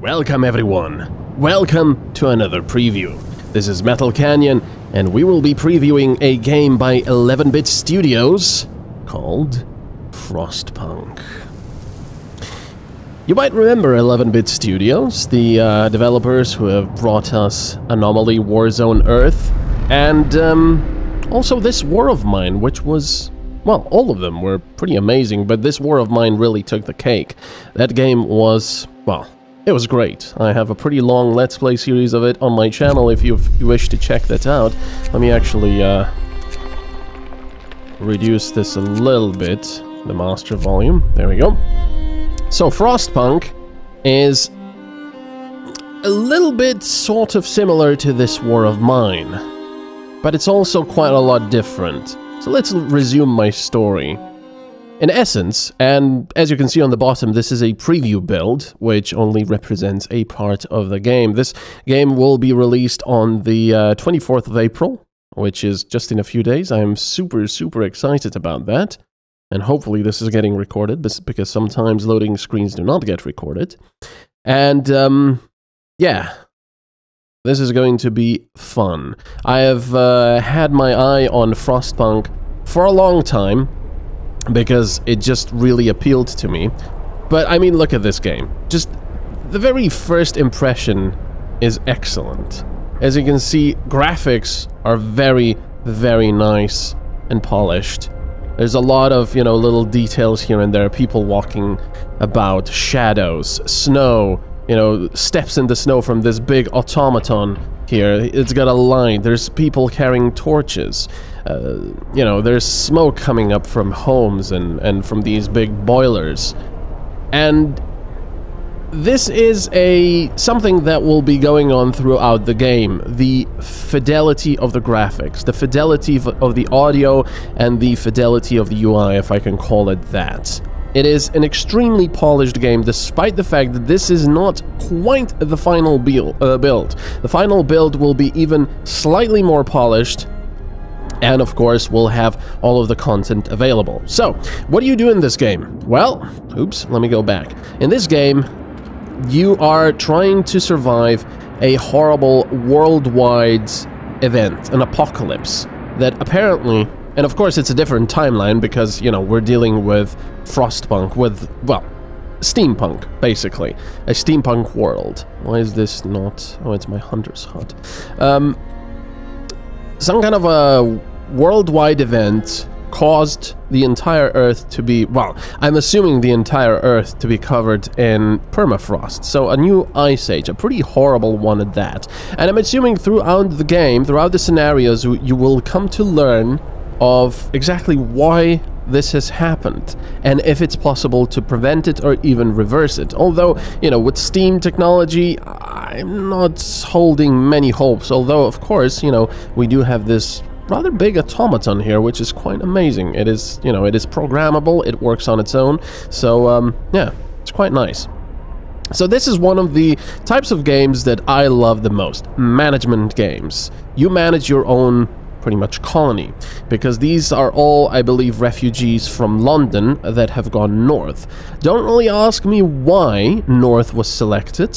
Welcome everyone, welcome to another preview. This is MetalCanyon, and we will be previewing a game by 11-bit Studios called FrostPunk. You might remember 11-bit Studios, the developers who have brought us Anomaly, Warzone, Earth, and also this War of Mine, which was... well, all of them were pretty amazing, but this War of Mine really took the cake. That game was, well, it was great. I have a pretty long Let's Play series of it on my channel if you wish to check that out. Let me actually reduce this a little bit, the master volume. There we go. So FrostPunk is a little bit sort of similar to this War of Mine, but it's also quite a lot different. So let's resume my story. In essence, and as you can see on the bottom, this is a preview build, which only represents a part of the game. This game will be released on the 24th of April, which is just in a few days. I am super excited about that. And hopefully this is getting recorded, because sometimes loading screens do not get recorded. And, yeah. This is going to be fun. I have had my eye on FrostPunk for a long time, because it just really appealed to me. But, I mean, look at this game. Just, the very first impression is excellent. As you can see, graphics are very nice and polished. There's a lot of, you know, little details here and there. People walking about, shadows, snow, you know, steps in the snow from this big automaton here. It's got a line. There's people carrying torches. You know, there's smoke coming up from homes and from these big boilers. And this is something that will be going on throughout the game. The fidelity of the graphics, the fidelity of the audio, and the fidelity of the UI, if I can call it that. It is an extremely polished game, despite the fact that this is not quite the final build. The final build will be even slightly more polished, and of course we'll have all of the content available. So, what do you do in this game? Well, oops, let me go back. In this game, you are trying to survive a horrible worldwide event, an apocalypse, that apparently... and of course it's a different timeline because, you know, we're dealing with FrostPunk, with, well, steampunk, basically. A steampunk world. Why is this not... oh, it's my hunter's hut. Some kind of a worldwide event caused the entire Earth to be... well, I'm assuming the entire Earth to be covered in permafrost. So a new ice age, a pretty horrible one at that. And I'm assuming throughout the game, throughout the scenarios, you will come to learn of exactly why this has happened, and if it's possible to prevent it or even reverse it. Although, you know, with Steam technology, I'm not holding many hopes, although, of course, you know, we do have this rather big automaton here, which is quite amazing. It is, you know, it is programmable, it works on its own, so, yeah, it's quite nice. So this is one of the types of games that I love the most, management games. You manage your own pretty much colony, because these are all, I believe, refugees from London that have gone north. Don't really ask me why north was selected,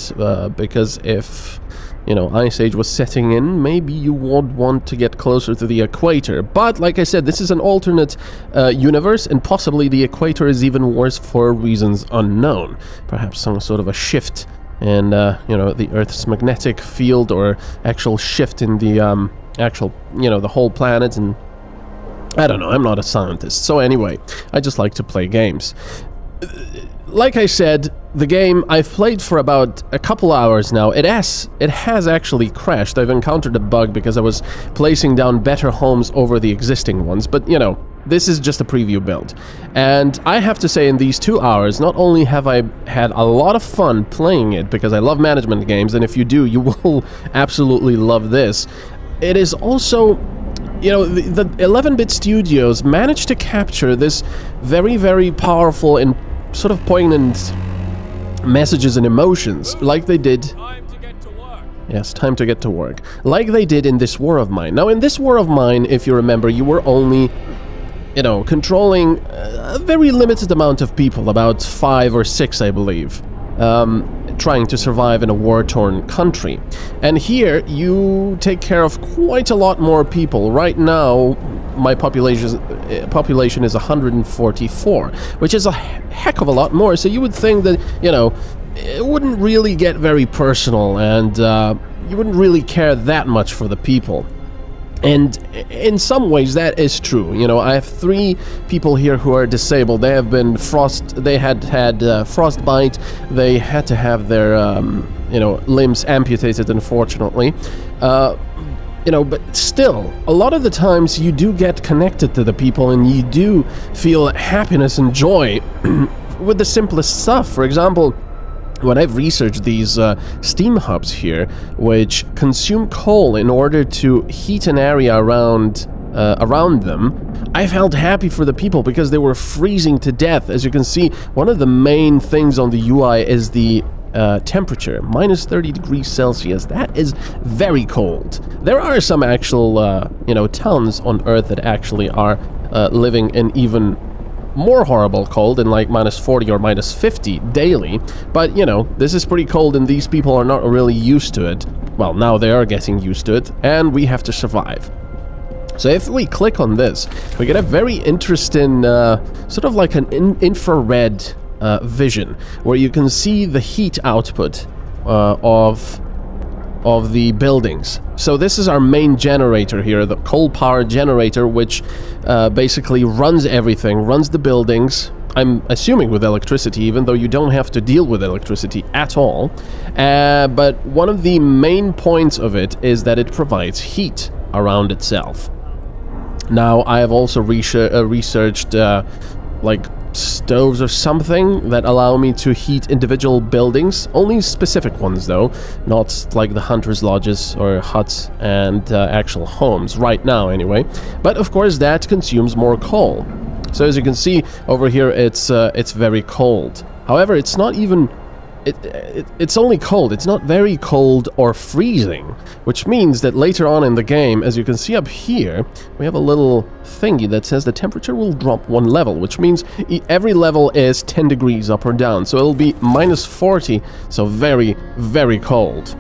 because if, you know, Ice Age was setting in, maybe you would want to get closer to the equator. But, like I said, this is an alternate universe, and possibly the equator is even worse for reasons unknown. Perhaps some sort of a shift in, you know, the Earth's magnetic field, or actual shift in the, actual, you know, the whole planet, and I don't know, I'm not a scientist. So anyway, I just like to play games. Like I said, the game I've played for about a couple hours now. It has actually crashed. I've encountered a bug because I was placing down better homes over the existing ones, but you know, this is just a preview build. And I have to say, in these 2 hours, not only have I had a lot of fun playing it, because I love management games, and if you do, you will absolutely love this. It is also, you know, the 11-bit Studios managed to capture this very powerful and sort of poignant messages and emotions, like they did... time to get to work. Yes, time to get to work. Like they did in this War of Mine. Now, in this War of Mine, if you remember, you were only, you know, controlling a very limited amount of people, about 5 or 6, I believe. trying to survive in a war-torn country. And here you take care of quite a lot more people. Right now, my population is 144, which is a heck of a lot more. So you would think that, you know, it wouldn't really get very personal, and you wouldn't really care that much for the people. And in some ways that is true. You know, I have 3 people here who are disabled. They have been had frostbite. They had to have their you know, limbs amputated, unfortunately. You know, but still, a lot of the times you do get connected to the people, and you do feel happiness and joy with the simplest stuff. For example, when I've researched these steam hubs here, which consume coal in order to heat an area around them, I felt happy for the people because they were freezing to death. As you can see, one of the main things on the UI is the temperature, minus 30 degrees Celsius. That is very cold. There are some actual, you know, towns on Earth that actually are living in even more horrible cold, in like minus 40 or minus 50 daily, but you know, this is pretty cold and these people are not really used to it. Well, now they are getting used to it, and we have to survive. So if we click on this, we get a very interesting sort of like an infrared vision, where you can see the heat output of the buildings. So this is our main generator here, the coal power generator, which basically runs everything, runs the buildings. I'm assuming with electricity, even though you don't have to deal with electricity at all. But one of the main points of it is that it provides heat around itself. Now, I have also researched like stoves or something that allow me to heat individual buildings, only specific ones though, not like the hunters' lodges or huts and actual homes, right now anyway. But of course that consumes more coal. So as you can see over here, it's very cold. However, it's not even... It's only cold, it's not very cold or freezing, which means that later on in the game, as you can see up here, we have a little thingy that says the temperature will drop 1 level, which means every level is 10 degrees up or down, so it'll be minus 40, so very, very cold.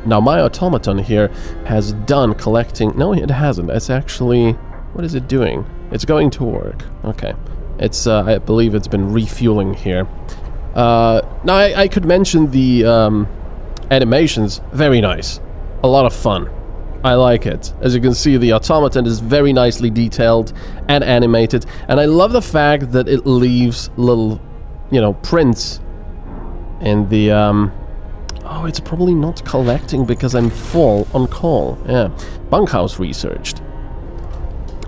Now my automaton here has done collecting... No, it hasn't. It's actually... What is it doing? It's going to work. Okay. It's, I believe it's been refueling here. Now I could mention the animations. Very nice. A lot of fun. I like it. As you can see, the automaton is very nicely detailed and animated, and I love the fact that it leaves little, you know, prints in the oh, it's probably not collecting because I'm full on coal. Yeah. Bunkhouse researched.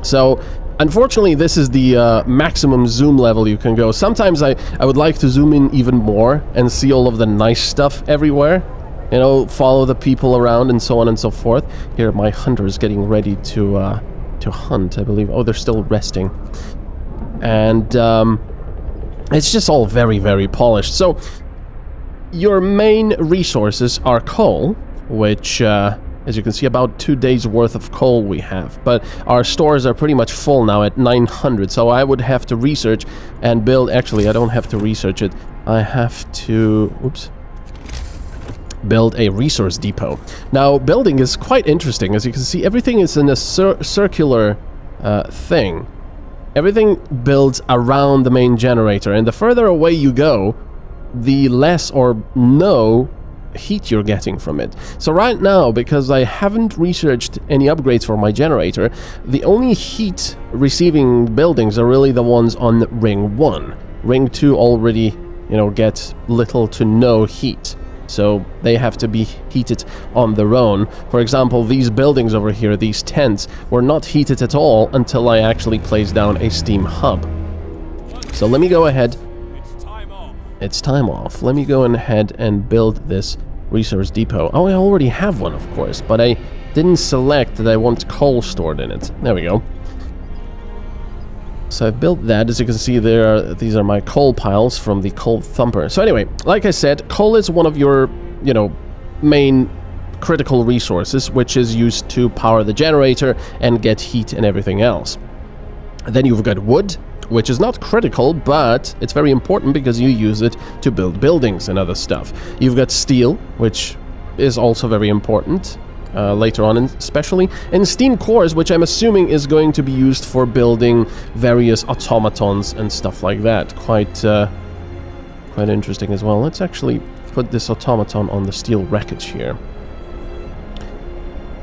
So unfortunately, this is the maximum zoom level you can go. Sometimes I would like to zoom in even more and see all of the nice stuff everywhere. You know, follow the people around and so on and so forth. Here, my hunter is getting ready to hunt, I believe. Oh, they're still resting. And it's just all very, very polished. So, your main resources are coal, which... as you can see, about 2 days worth of coal we have, but our stores are pretty much full now at 900, so I would have to research and build... Actually, I don't have to research it. I have to... Oops. Build a resource depot. Now, building is quite interesting. As you can see, everything is in a circular thing. Everything builds around the main generator, and the further away you go, the less or no heat you're getting from it. So right now, because I haven't researched any upgrades for my generator, the only heat receiving buildings are really the ones on Ring 1. Ring 2 already, you know, get little to no heat, so they have to be heated on their own. For example, these buildings over here, these tents, were not heated at all until I actually placed down a steam hub. So let me go ahead. It's time off. Let me go ahead and build this resource depot. Oh, I already have one, of course, but I didn't select that I want coal stored in it. There we go. So I've built that. As you can see, these are my coal piles from the coal thumper. So anyway, like I said, coal is one of your, you know, main critical resources, which is used to power the generator and get heat and everything else. Then you've got wood. which is not critical, but it's very important because you use it to build buildings and other stuff. You've got steel, which is also very important later on, especially, and steam cores, which I'm assuming is going to be used for building various automatons and stuff like that. Quite interesting as well. Let's actually put this automaton on the steel wreckage here.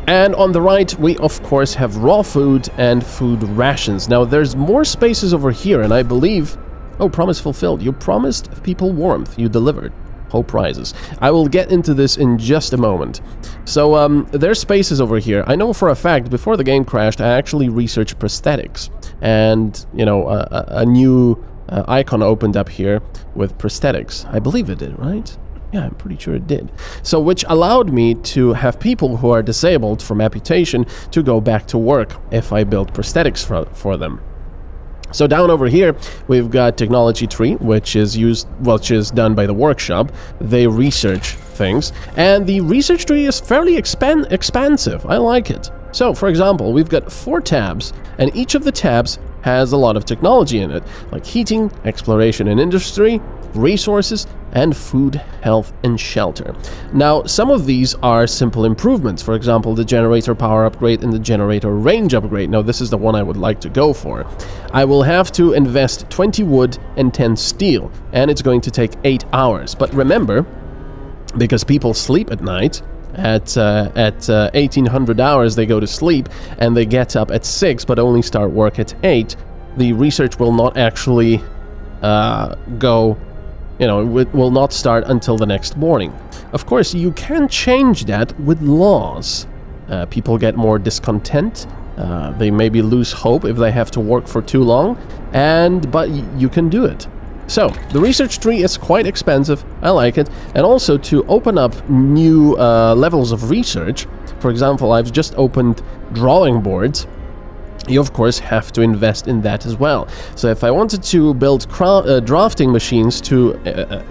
And on the right, we of course have raw food and food rations. Now, there's more spaces over here, and I believe... Oh, promise fulfilled. You promised people warmth. You delivered. Hope rises. I will get into this in just a moment. So, there's spaces over here. I know for a fact, before the game crashed, I actually researched prosthetics. And, you know, a new icon opened up here with prosthetics. I believe it did, right? Yeah, I'm pretty sure it did. So, which allowed me to have people who are disabled from amputation to go back to work if I built prosthetics for them. So down over here, we've got technology tree, which is done by the workshop. They research things, and the research tree is fairly expansive. I like it. So, for example, we've got 4 tabs, and each of the tabs has a lot of technology in it, like heating, exploration and industry, resources, and food, health, and shelter. Now, some of these are simple improvements. For example, the generator power upgrade and the generator range upgrade. Now, this is the one I would like to go for. I will have to invest 20 wood and 10 steel, and it's going to take 8 hours. But remember, because people sleep at night, at 1800 hours they go to sleep, and they get up at 6 but only start work at 8, the research will not actually go... You know, it will not start until the next morning. Of course, you can change that with laws. People get more discontent. They maybe lose hope if they have to work for too long. But you can do it. So, the research tree is quite expensive. I like it. And also, to open up new levels of research, for example, I've just opened drawing boards. You, of course, have to invest in that as well. So if I wanted to build drafting machines to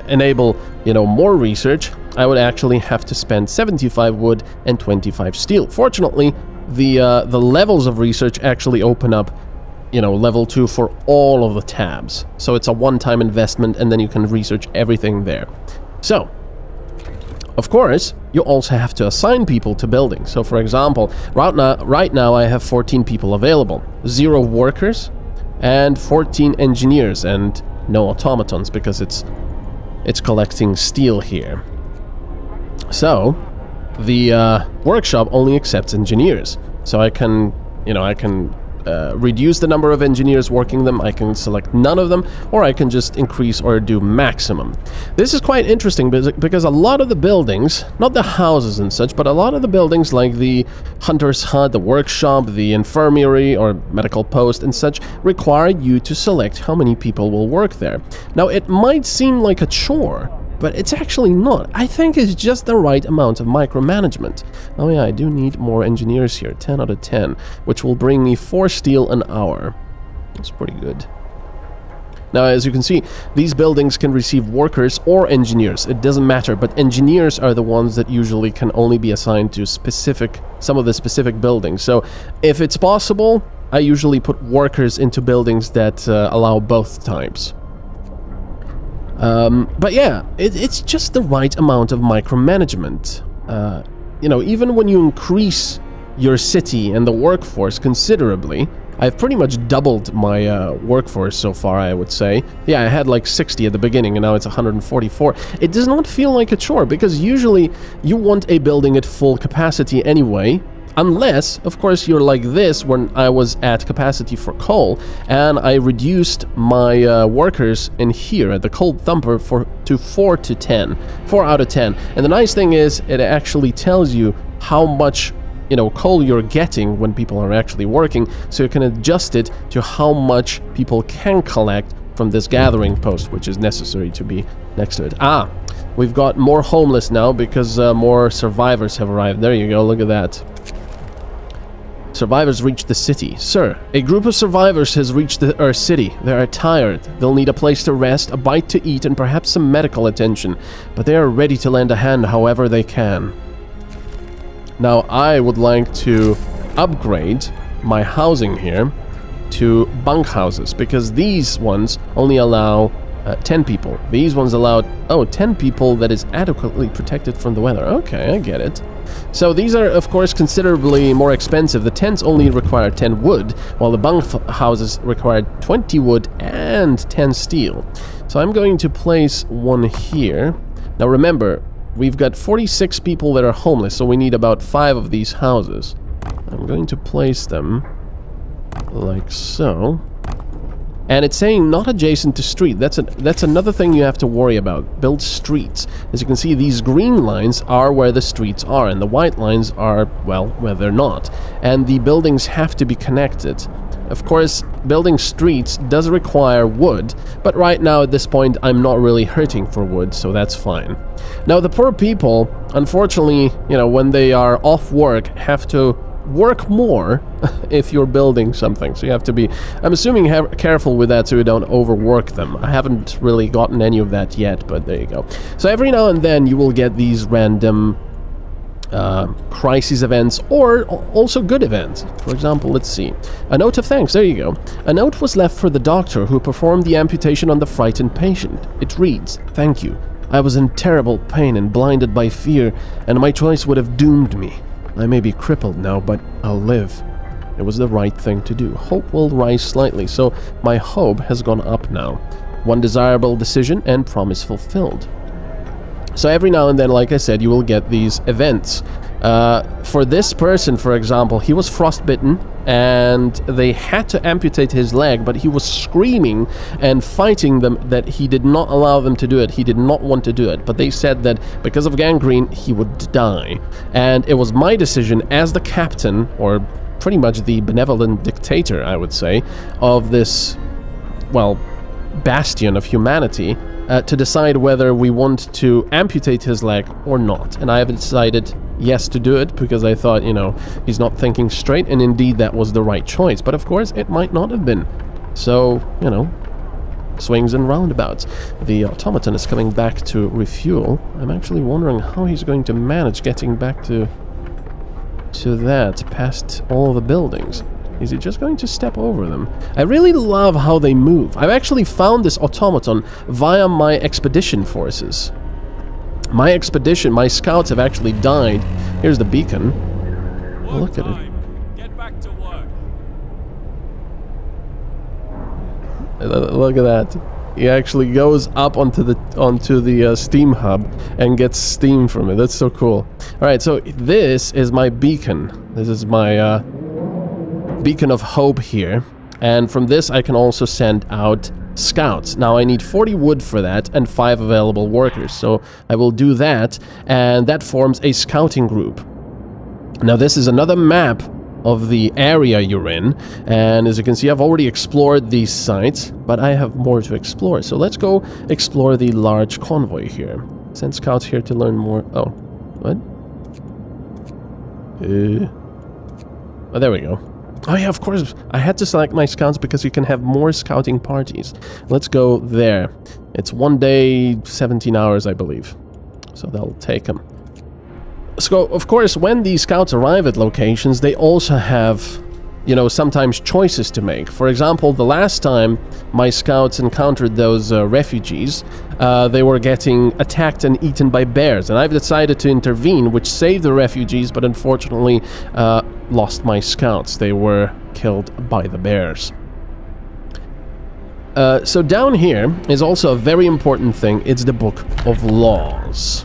enable, you know, more research, I would actually have to spend 75 wood and 25 steel. Fortunately, the levels of research actually open up, you know, level 2 for all of the tabs. So it's a one-time investment, and then you can research everything there. So, of course, you also have to assign people to buildings. So, for example, right now I have 14 people available. 0 workers and 14 engineers, and no automatons because it's collecting steel here. So, the workshop only accepts engineers. So I can, you know, reduce the number of engineers working them, I can select none of them, or I can just increase or do maximum. This is quite interesting because a lot of the buildings, not the houses and such, but a lot of the buildings like the hunter's hut, the workshop, the infirmary or medical post and such, require you to select how many people will work there. Now, it might seem like a chore, but it's actually not. I think it's just the right amount of micromanagement. Oh yeah, I do need more engineers here, 10 out of 10, which will bring me 4 steel an hour. That's pretty good. Now, as you can see, these buildings can receive workers or engineers. It doesn't matter, but engineers are the ones that usually can only be assigned to some of the specific buildings. So, if it's possible, I usually put workers into buildings that allow both types. But yeah, it's just the right amount of micromanagement. You know, even when you increase your city and the workforce considerably, I've pretty much doubled my workforce so far, I would say. Yeah, I had like 60 at the beginning, and now it's 144. It does not feel like a chore, because usually you want a building at full capacity anyway. Unless, of course, you're like this when I was at capacity for coal, and I reduced my workers in here at the Cold Thumper to 4 to 10. 4 out of 10. And the nice thing is, it actually tells you how much, you know, coal you're getting when people are actually working, so you can adjust it to how much people can collect from this gathering post, which is necessary to be next to it. Ah, we've got more homeless now because more survivors have arrived. There you go, look at that. Survivors reached the city. Sir, a group of survivors has reached our city. They are tired. They'll need a place to rest, a bite to eat, and perhaps some medical attention. But they are ready to lend a hand however they can. Now, I would like to upgrade my housing here to bunkhouses, because these ones only allow 10 people. These ones allow, 10 people that is adequately protected from the weather. Okay, I get it. So these are, of course, considerably more expensive. The tents only require 10 wood, while the bunkhouses require 20 wood and 10 steel. So I'm going to place one here. Now remember, we've got 46 people that are homeless, so we need about 5 of these houses. I'm going to place them like so. And it's saying not adjacent to street. That's another thing you have to worry about. Build streets. As you can see, these green lines are where the streets are, and the white lines are, well, where they're not. And the buildings have to be connected. Of course, building streets does require wood, but right now at this point I'm not really hurting for wood, so that's fine. Now the poor people, unfortunately, you know, when they are off work, have to work more if you're building something, so you have to be, I'm assuming, careful with that so you don't overwork them. I haven't really gotten any of that yet, but there you go. So every now and then you will get these random crisis events, or also good events. For example, let's see. A note of thanks, there you go. A note was left for the doctor who performed the amputation on the frightened patient. It reads, "Thank you. I was in terrible pain and blinded by fear, and my choice would have doomed me. I may be crippled now, but I'll live. It was the right thing to do. Hope will rise slightly, so my hope has gone up now. One desirable decision and promise fulfilled." So every now and then, like I said, you will get these events. For this person, for example, he was frostbitten and they had to amputate his leg, but he was screaming and fighting them that he did not allow them to do it. He did not want to do it, but they said that because of gangrene, he would die. And it was my decision as the captain, or pretty much the benevolent dictator, I would say, of this, well, bastion of humanity, to decide whether we want to amputate his leg or not. And I have decided yes to do it, because I thought, you know, he's not thinking straight, and indeed that was the right choice. But of course, it might not have been. So, you know, swings and roundabouts. The Automaton is coming back to refuel. I'm actually wondering how he's going to manage getting back to that, past all the buildings. Is he just going to step over them? I really love how they move. I've actually found this automaton via my expedition forces. My expedition, my scouts have actually died. Here's the beacon. Look at it. Get back to work. Look at that. He actually goes up onto the steam hub and gets steam from it. That's so cool. All right, so this is my beacon. This is my beacon of hope here, and from this I can also send out scouts. Now I need 40 wood for that and 5 available workers, so I will do that, and that forms a scouting group. Now this is another map of the area you're in, and as you can see, I've already explored these sites, but I have more to explore. So let's go explore the large convoy here. Send scouts here to learn more. Oh, what? Oh, there we go. Oh yeah, of course, I had to select my scouts because you can have more scouting parties. Let's go there. It's 1 day, 17 hours, I believe. So that'll take them. So, of course, when these scouts arrive at locations, they also have, you know, sometimes choices to make. For example, the last time my scouts encountered those refugees, they were getting attacked and eaten by bears, and I've decided to intervene, which saved the refugees, but unfortunately lost my scouts. They were killed by the bears. So down here is also a very important thing. It's the Book of Laws.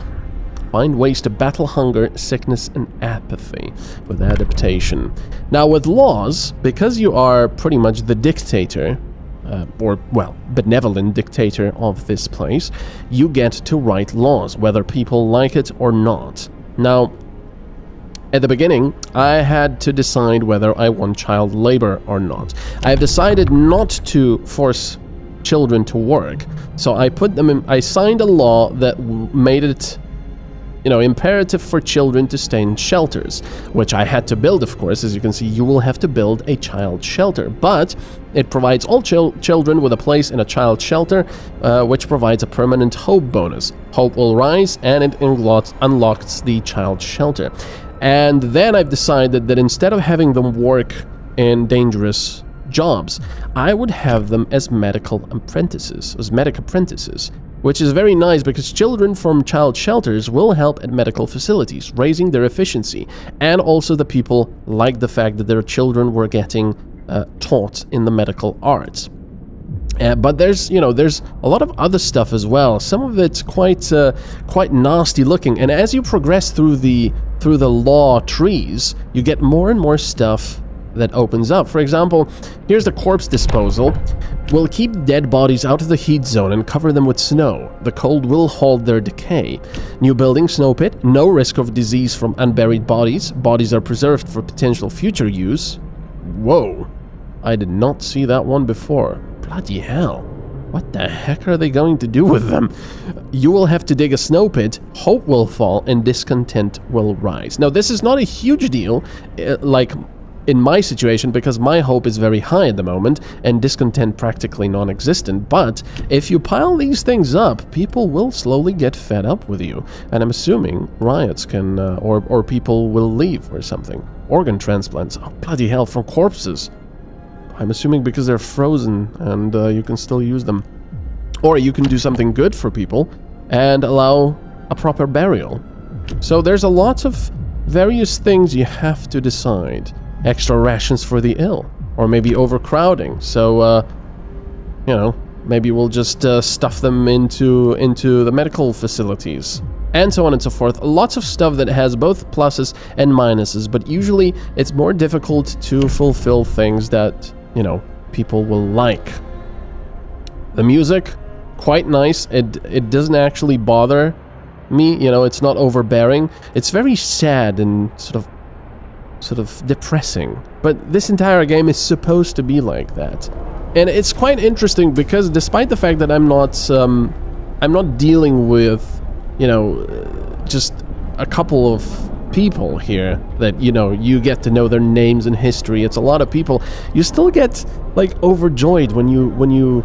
Find ways to battle hunger, sickness, and apathy with adaptation. Now, with laws, because you are pretty much the dictator, or, well, benevolent dictator of this place, you get to write laws, whether people like it or not. Now, at the beginning, I had to decide whether I want child labor or not. I have decided not to force children to work, so I put them in, I signed a law that made it, you know, imperative for children to stay in shelters, which I had to build, of course. As you can see, you will have to build a child shelter, but it provides all children with a place in a child shelter, which provides a permanent hope bonus. Hope will rise, and it unlocks the child shelter. And then I've decided that instead of having them work in dangerous jobs, I would have them as medical apprentices, which is very nice because children from child shelters will help at medical facilities, raising their efficiency, and also the people like the fact that their children were getting taught in the medical arts. But there's a lot of other stuff as well. Some of it's quite nasty looking, and as you progress through the law trees, you get more and more stuff that opens up. For example, here's the corpse disposal. We'll keep dead bodies out of the heat zone and cover them with snow. The cold will halt their decay. New building, snow pit, no risk of disease from unburied bodies. Bodies are preserved for potential future use. Whoa, I did not see that one before. Bloody hell. What the heck are they going to do with them? You will have to dig a snow pit, hope will fall, and discontent will rise. Now, this is not a huge deal, like in my situation, because my hope is very high at the moment, and discontent practically non-existent, but if you pile these things up, people will slowly get fed up with you, and I'm assuming riots can, or people will leave or something. Organ transplants, oh bloody hell, from corpses. I'm assuming because they're frozen and you can still use them. Or you can do something good for people and allow a proper burial. So there's a lot of various things you have to decide. Extra rations for the ill, or maybe overcrowding. So, you know, maybe we'll just stuff them into the medical facilities. And so on and so forth. Lots of stuff that has both pluses and minuses, but usually it's more difficult to fulfill things that, you know, people will like. The music, quite nice. It doesn't actually bother me, you know, it's not overbearing. It's very sad and sort of depressing. But this entire game is supposed to be like that. And it's quite interesting because despite the fact that I'm not dealing with, you know, just a couple of people here that, you know, you get to know their names and history. It's a lot of people. You still get like overjoyed when you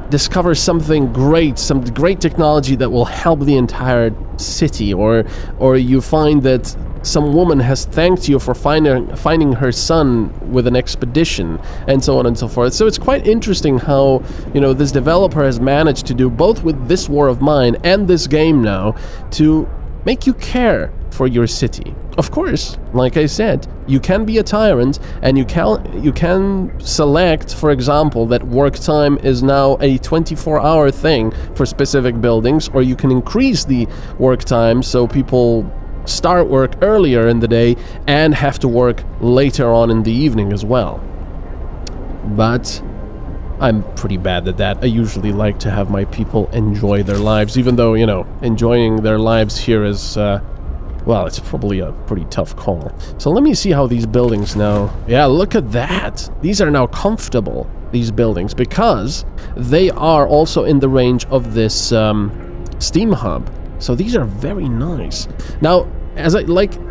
discover something great, some great technology that will help the entire city, or you find that some woman has thanked you for finding her son with an expedition, and so on and so forth. So it's quite interesting how, you know, this developer has managed to do both with this war of mine and this game now to make you care for your city. Of course, like I said, you can be a tyrant, and you can select, for example, that work time is now a 24-hour thing for specific buildings, or you can increase the work time so people start work earlier in the day and have to work later on in the evening as well. But I'm pretty bad at that. I usually like to have my people enjoy their lives, even though, you know, enjoying their lives here is, well, it's probably a pretty tough call. So let me see how these buildings now... Yeah, look at that! These are now comfortable, these buildings, because they are also in the range of this steam hub. So these are very nice. Now, as like you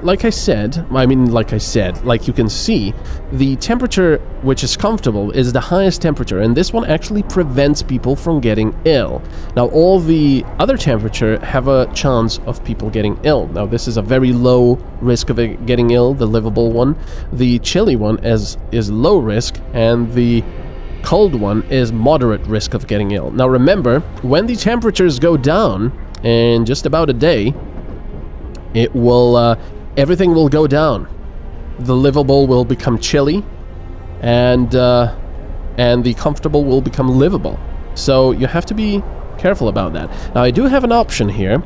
can see, the temperature which is comfortable is the highest temperature, and this one actually prevents people from getting ill. Now, all the other temperature have a chance of people getting ill. Now, this is a very low risk of getting ill, the livable one. The chilly one is low risk, and the cold one is moderate risk of getting ill. Now, remember, when the temperatures go down in just about a day, it will, everything will go down. The livable will become chilly, and the comfortable will become livable. So you have to be careful about that. Now, I do have an option here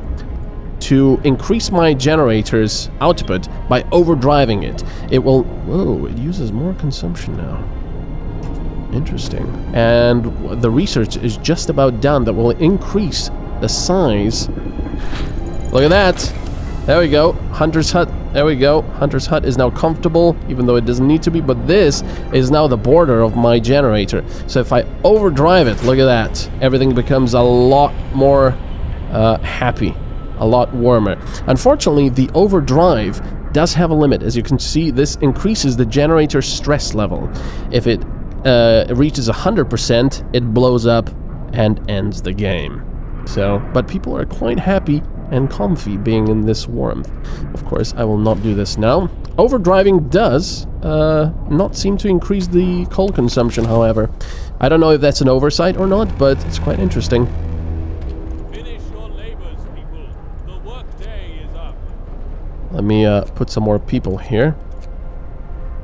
to increase my generator's output by overdriving it. It will... Whoa, it uses more consumption now. Interesting. And the research is just about done that will increase the size. Look at that! There we go, Hunter's Hut, there we go. Hunter's Hut is now comfortable, even though it doesn't need to be, but this is now the border of my generator. So if I overdrive it, look at that, everything becomes a lot more happy, a lot warmer. Unfortunately, the overdrive does have a limit. As you can see, this increases the generator's stress level. If it reaches 100%, it blows up and ends the game. So, but people are quite happy and comfy being in this warmth. Of course, I will not do this now. Overdriving does not seem to increase the coal consumption, however. I don't know if that's an oversight or not, but it's quite interesting. Finish your labors, people. The workday is up. Let me put some more people here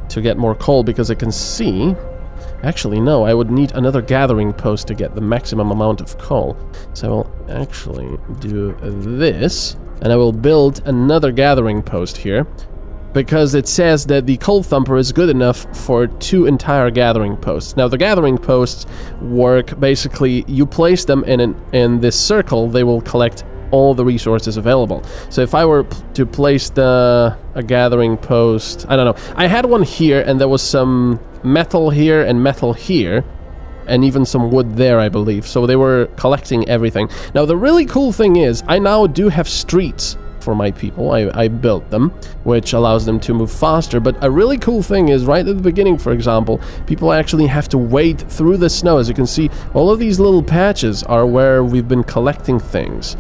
to get more coal, because I can see... Actually, no, I would need another gathering post to get the maximum amount of coal. So I will actually do this, and I will build another gathering post here, because it says that the coal thumper is good enough for 2 entire gathering posts. Now, the gathering posts work basically, you place them in this circle, they will collect all the resources available. So if I were to place a gathering post, I don't know, I had one here, and there was some metal here and metal here, and even some wood there, I believe. So they were collecting everything. Now, the really cool thing is, I now do have streets for my people. I built them, which allows them to move faster. But a really cool thing is, right at the beginning, for example, people actually have to wade through the snow. As you can see, all of these little patches are where we've been collecting things.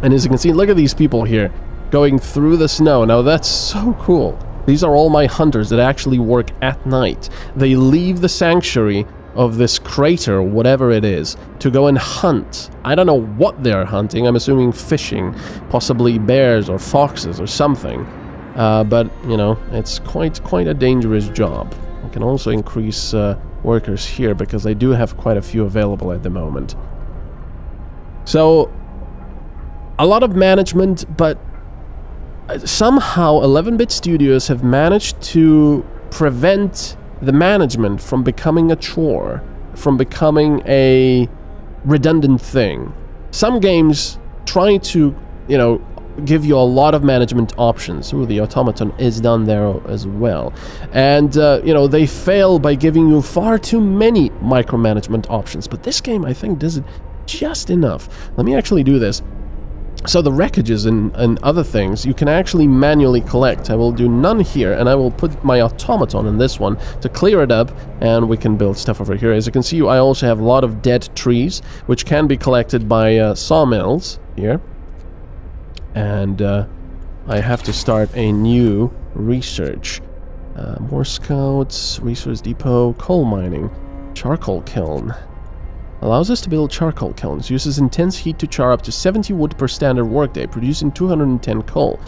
And as you can see, look at these people here, going through the snow. Now, that's so cool. These are all my hunters that actually work at night. They leave the sanctuary of this crater, whatever it is, to go and hunt. I don't know what they're hunting. I'm assuming fishing, possibly bears or foxes or something. But, you know, it's quite a dangerous job. I can also increase workers here, because I do have quite a few available at the moment. So, a lot of management, but somehow 11-bit studios have managed to prevent the management from becoming a chore, from becoming a redundant thing. Some games try to, you know, give you a lot of management options. Ooh, the Automaton is done there as well. And, you know, they fail by giving you far too many micromanagement options. But this game, I think, does it just enough. Let me actually do this. So the wreckages and other things you can actually manually collect. I will do none here, and I will put my Automaton in this one to clear it up, and we can build stuff over here. As you can see, I also have a lot of dead trees, which can be collected by sawmills here. And I have to start a new research. More scouts, resource depot, coal mining, charcoal kiln. Allows us to build charcoal kilns. Uses intense heat to char up to 70 wood per standard workday, producing 210 coal.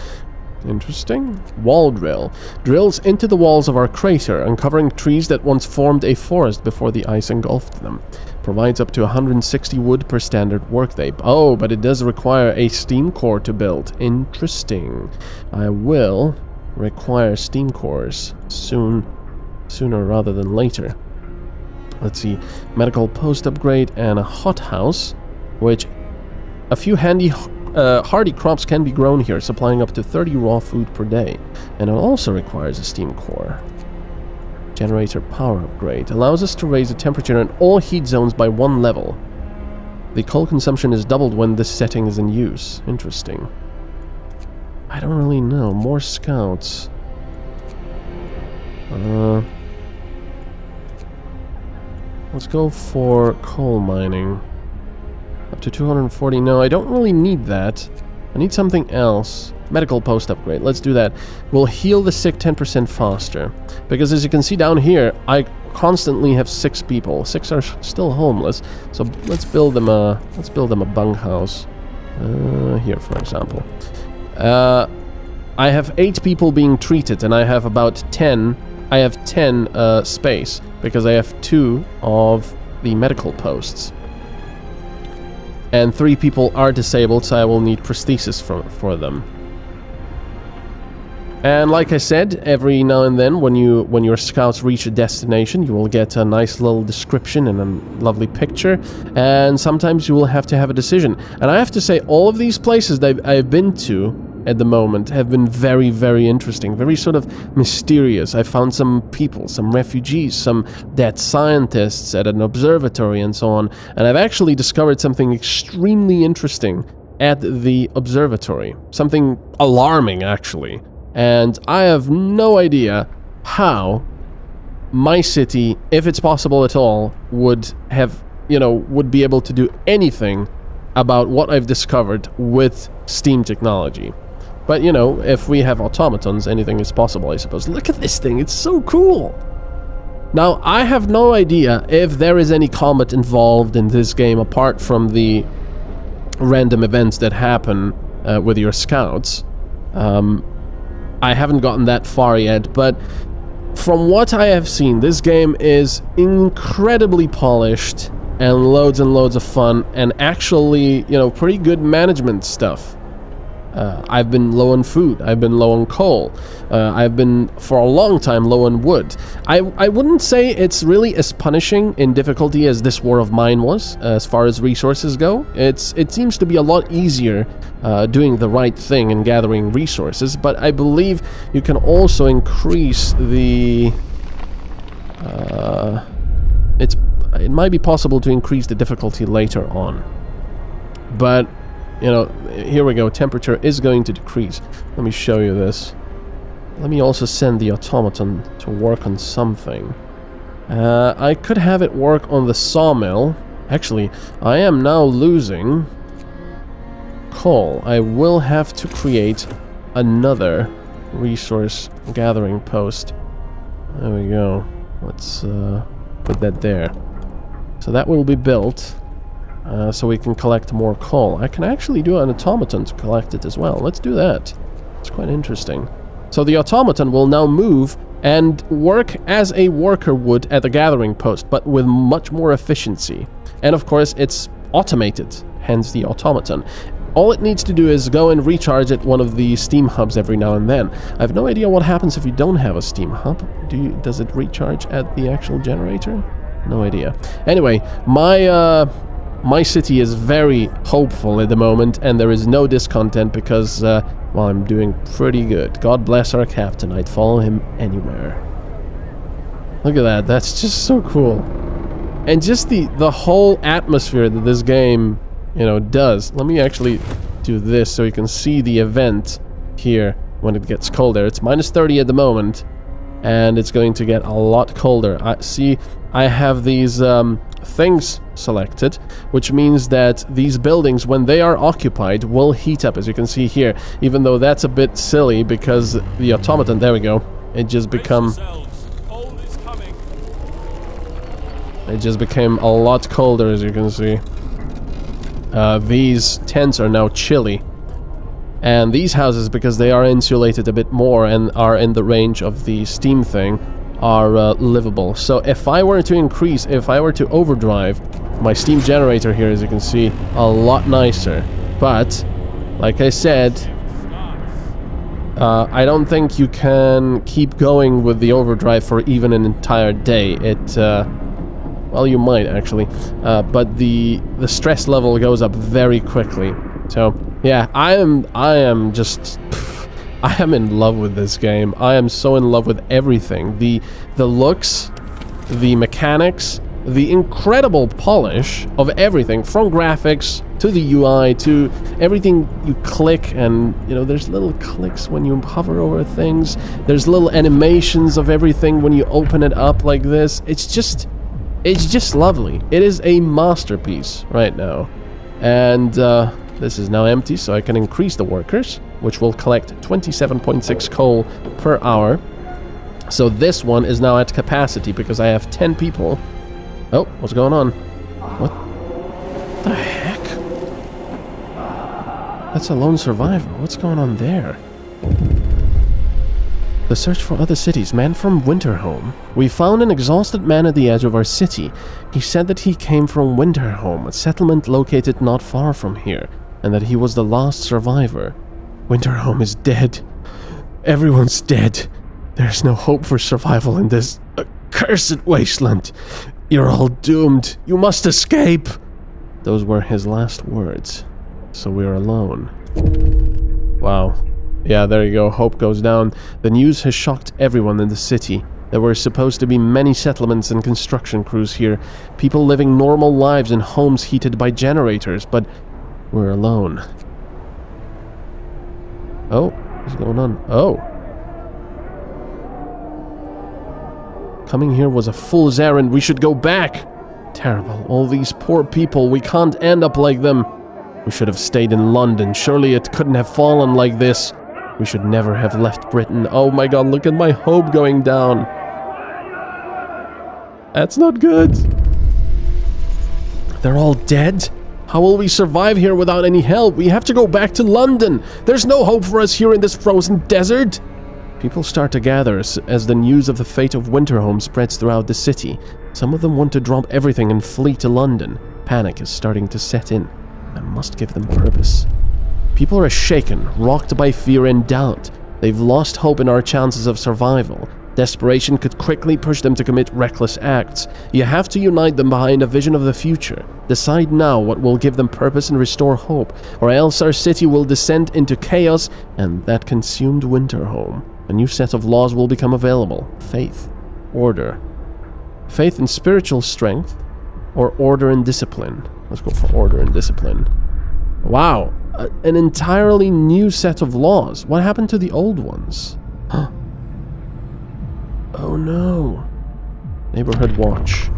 Interesting. Wall drill. Drills into the walls of our crater, uncovering trees that once formed a forest before the ice engulfed them. Provides up to 160 wood per standard workday. Oh, but it does require a steam core to build. Interesting. I will require steam cores sooner rather than later. Let's see, medical post upgrade and a hothouse, which a few handy hardy crops can be grown here, supplying up to 30 raw food per day. And it also requires a steam core. Generator power upgrade allows us to raise the temperature in all heat zones by 1 level. The coal consumption is doubled when this setting is in use. Interesting. I don't really know. More scouts. Let's go for coal mining. Up to 240. No, I don't really need that. I need something else. Medical post upgrade. Let's do that. We'll heal the sick 10% faster. Because as you can see down here, I constantly have 6 people. 6 are still homeless. So let's build them a bunkhouse. Here, for example. I have 8 people being treated, and I have about 10. I have 10 space, because I have 2 of the medical posts. And 3 people are disabled, so I will need prosthesis for them. And like I said, every now and then, when your scouts reach a destination, you will get a nice little description and a lovely picture, and sometimes you will have to have a decision. And I have to say, all of these places that I've been to at the moment have been very, very interesting, very sort of mysterious. I found some people, some refugees, some dead scientists at an observatory and so on, and I've actually discovered something extremely interesting at the observatory. Something alarming, actually. And I have no idea how my city, if it's possible at all, would have, you know, would be able to do anything about what I've discovered with steam technology. But, you know, if we have automatons, anything is possible, I suppose. Look at this thing, it's so cool! Now, I have no idea if there is any combat involved in this game apart from the random events that happen with your scouts. I haven't gotten that far yet, but from what I have seen, this game is incredibly polished and loads of fun, and actually, you know, pretty good management stuff. I've been low on food, I've been low on coal, I've been for a long time low on wood. I wouldn't say it's really as punishing in difficulty as this War of Mine was, as far as resources go. It seems to be a lot easier doing the right thing and gathering resources, but I believe you can also increase the... it might be possible to increase the difficulty later on. But... you know, here we go, temperature is going to decrease. Let me show you this. Let me also send the automaton to work on something. I could have it work on the sawmill. Actually, I am now losing coal. I will have to create another resource gathering post. There we go. Let's put that there. So that will be built. So we can collect more coal. I can actually do an automaton to collect it as well. Let's do that. It's quite interesting. So the automaton will now move and work as a worker would at the gathering post, but with much more efficiency. And of course, it's automated, hence the automaton. All it needs to do is go and recharge at one of the steam hubs every now and then. I have no idea what happens if you don't have a steam hub. Does it recharge at the actual generator? No idea. Anyway, my city is very hopeful at the moment, and there is no discontent because, well, I'm doing pretty good. God bless our captain. I'd follow him anywhere. Look at that. That's just so cool. And just the whole atmosphere that this game, you know, does. Let me actually do this so you can see the event here when it gets colder. It's minus 30 at the moment, and it's going to get a lot colder. I have these things selected, which means that these buildings, when they are occupied, will heat up, as you can see here, even though that's a bit silly because the automaton, there we go, it just became a lot colder, as you can see. These tents are now chilly, and these houses, because they are insulated a bit more and are in the range of the steam thing, are livable. So if I were to overdrive my steam generator here, as you can see, a lot nicer. But like I said, I don't think you can keep going with the overdrive for even an entire day. Well, you might actually, but the stress level goes up very quickly. So yeah, I am just I am in love with this game. I am so in love with everything. The looks, the mechanics, the incredible polish of everything, from graphics to the UI to everything you click, and you know, there's little clicks when you hover over things. There's little animations of everything when you open it up like this. It's just lovely. It is a masterpiece right now. And this is now empty, so I can increase the workers, which will collect 27.6 coal per hour. So this one is now at capacity because I have 10 people. Oh, what's going on? What the heck? That's a lone survivor. What's going on there? The search for other cities. Man from Winterhome. We found an exhausted man at the edge of our city. He said that he came from Winterhome, a settlement located not far from here, and that he was the last survivor. Winterhome is dead. Everyone's dead. There's no hope for survival in this accursed wasteland. You're all doomed. You must escape. Those were his last words. So we're alone. Wow. Yeah, there you go. Hope goes down. The news has shocked everyone in the city. There were supposed to be many settlements and construction crews here. People living normal lives in homes heated by generators, but we're alone. Oh, what's going on? Oh. Coming here was a fool's errand. We should go back. Terrible. All these poor people. We can't end up like them. We should have stayed in London. Surely it couldn't have fallen like this. We should never have left Britain. Oh my god, look at my hope going down. That's not good. They're all dead? How will we survive here without any help? We have to go back to London. There's no hope for us here in this frozen desert. People start to gather as the news of the fate of Winterhome spreads throughout the city. Some of them want to drop everything and flee to London. Panic is starting to set in. I must give them purpose. People are shaken, rocked by fear and doubt. They've lost hope in our chances of survival. Desperation could quickly push them to commit reckless acts. You have to unite them behind a vision of the future. Decide now what will give them purpose and restore hope, or else our city will descend into chaos and that consumed Winterhome. A new set of laws will become available. Faith, order. Faith and spiritual strength, or order and discipline. Let's go for order and discipline. Wow, an entirely new set of laws. What happened to the old ones? Huh. Oh no. Neighborhood watch.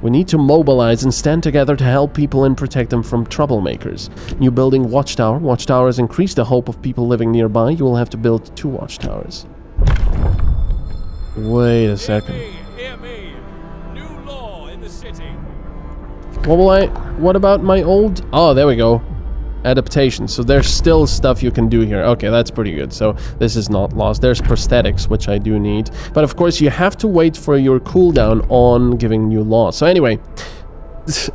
We need to mobilize and stand together to help people and protect them from troublemakers. New building watchtower. Watchtowers increase the hope of people living nearby. You will have to build 2 watchtowers. Wait a second. Hear me. New law in the city. What about my old... Oh, there we go. Adaptation. So there's still stuff you can do here. Okay, that's pretty good. So this is not lost. There's prosthetics, which I do need. But of course, you have to wait for your cooldown on giving new laws. So anyway,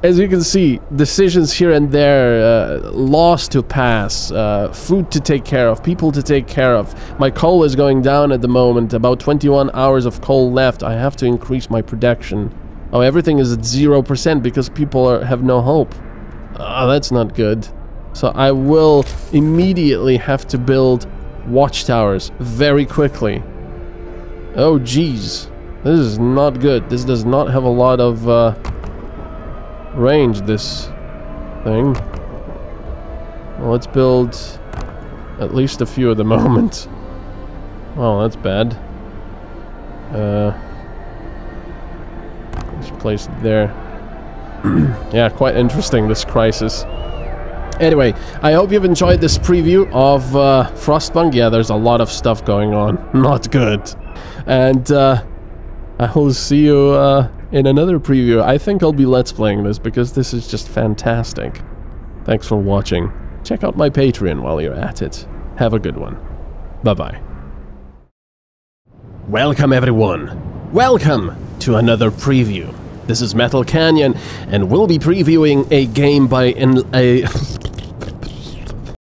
as you can see, decisions here and there, laws to pass, food to take care of, people to take care of. My coal is going down at the moment. About 21 hours of coal left. I have to increase my production. Oh, everything is at 0% because people have no hope. Oh, that's not good. So I will immediately have to build watchtowers very quickly. Oh geez, this is not good. This does not have a lot of range, this thing. Well, let's build at least a few at the moment. Oh, that's bad. Let's place it there. Yeah, quite interesting, this crisis. Anyway, I hope you've enjoyed this preview of FrostPunk. Yeah, there's a lot of stuff going on. Not good. And I will see you in another preview. I think I'll be Let's Playing this because this is just fantastic. Thanks for watching. Check out my Patreon while you're at it. Have a good one. Bye-bye. Welcome, everyone. Welcome to another preview. This is MetalCanyon, and we'll be previewing a game by